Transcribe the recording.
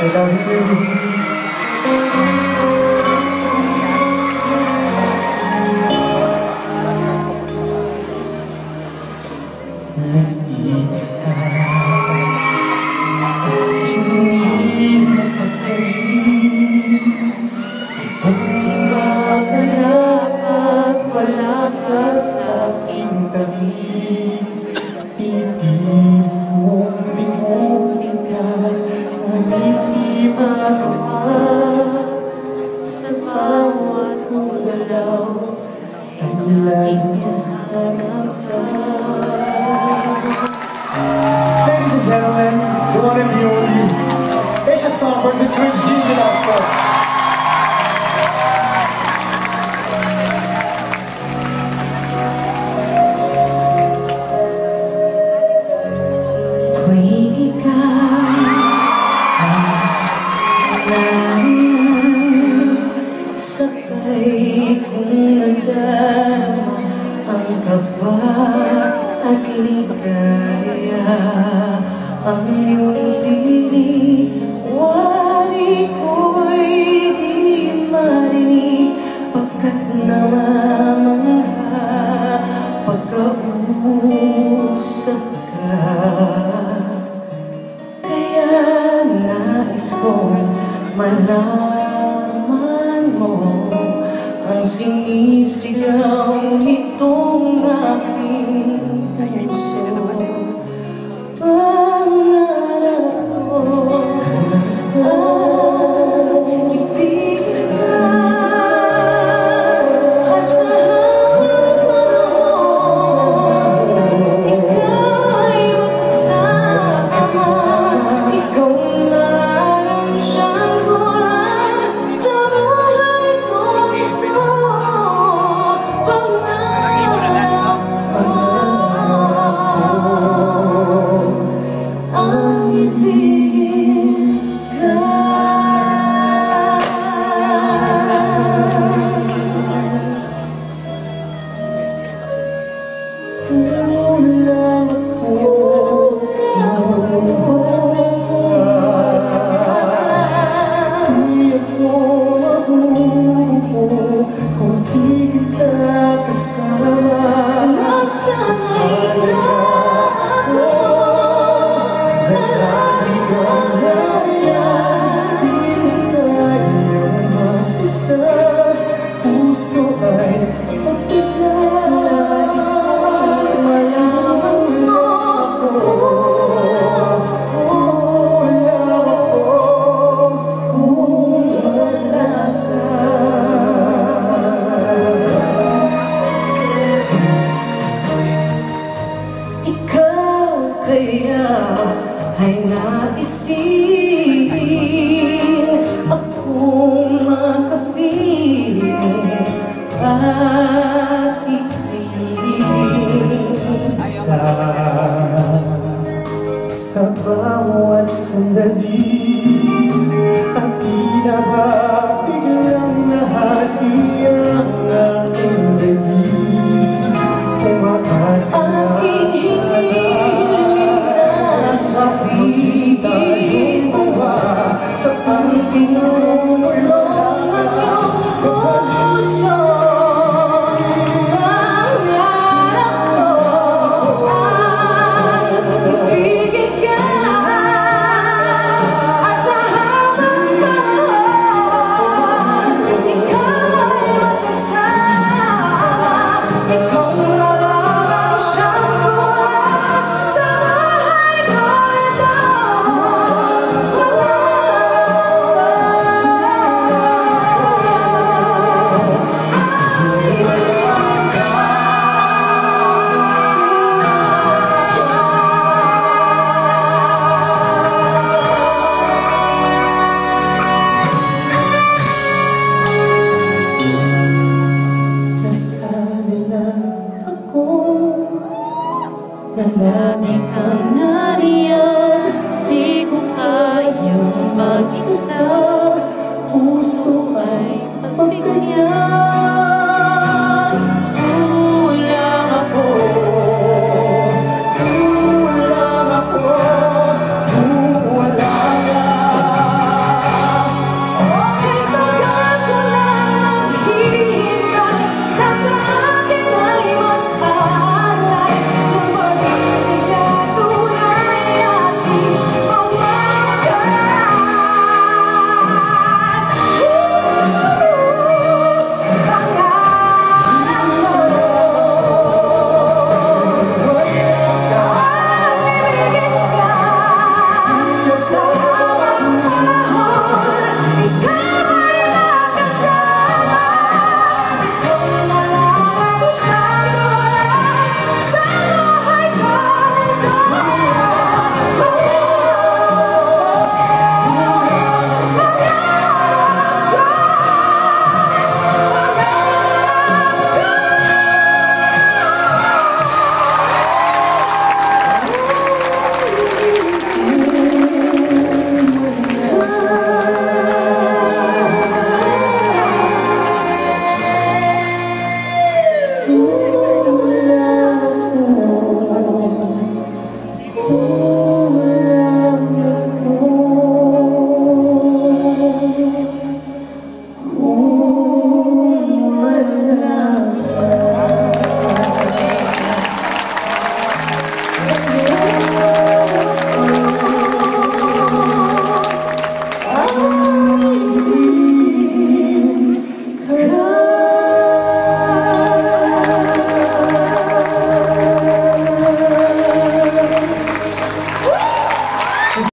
I love you. Nag-iisa hindi mapagaling. Iba ka na at wala ka sa aking tabi. Pinipilit kong limutin ka, ngunit di magawa. Sa bawat kong galaw ay laging hanap ka. Ladies and gentlemen, the one and the only Asia Songbird, Miss Regine Velasquez. Tuwing ikaw ay sabay kong nadarama ang kaba at ligaya. Ang iyong tinig, wari ko'y di marinig, pagkat namamangha pagkausap ka. Kaya nais kong malaman mo ang sinisigaw nitong aking puso. Pangarap ko ang ibigin ka, at sa hawak panahon ikaw ay makasama. Ikaw na lang ang siyang kulang sa buhay ko ito. Pangarap ko ang ibigin ka. Kulang ako, di ako mabubuo kung di kita kasama. Nasanay na ako, Lagi kang raya, di mo kayang mag-isa. Puso ay pagkita, isang malaman mo ako. Kulang ako kung wala ka. ikaw kaya ay nais din akong makapiling at ibigin. Sa bawat sandali, ang pinaba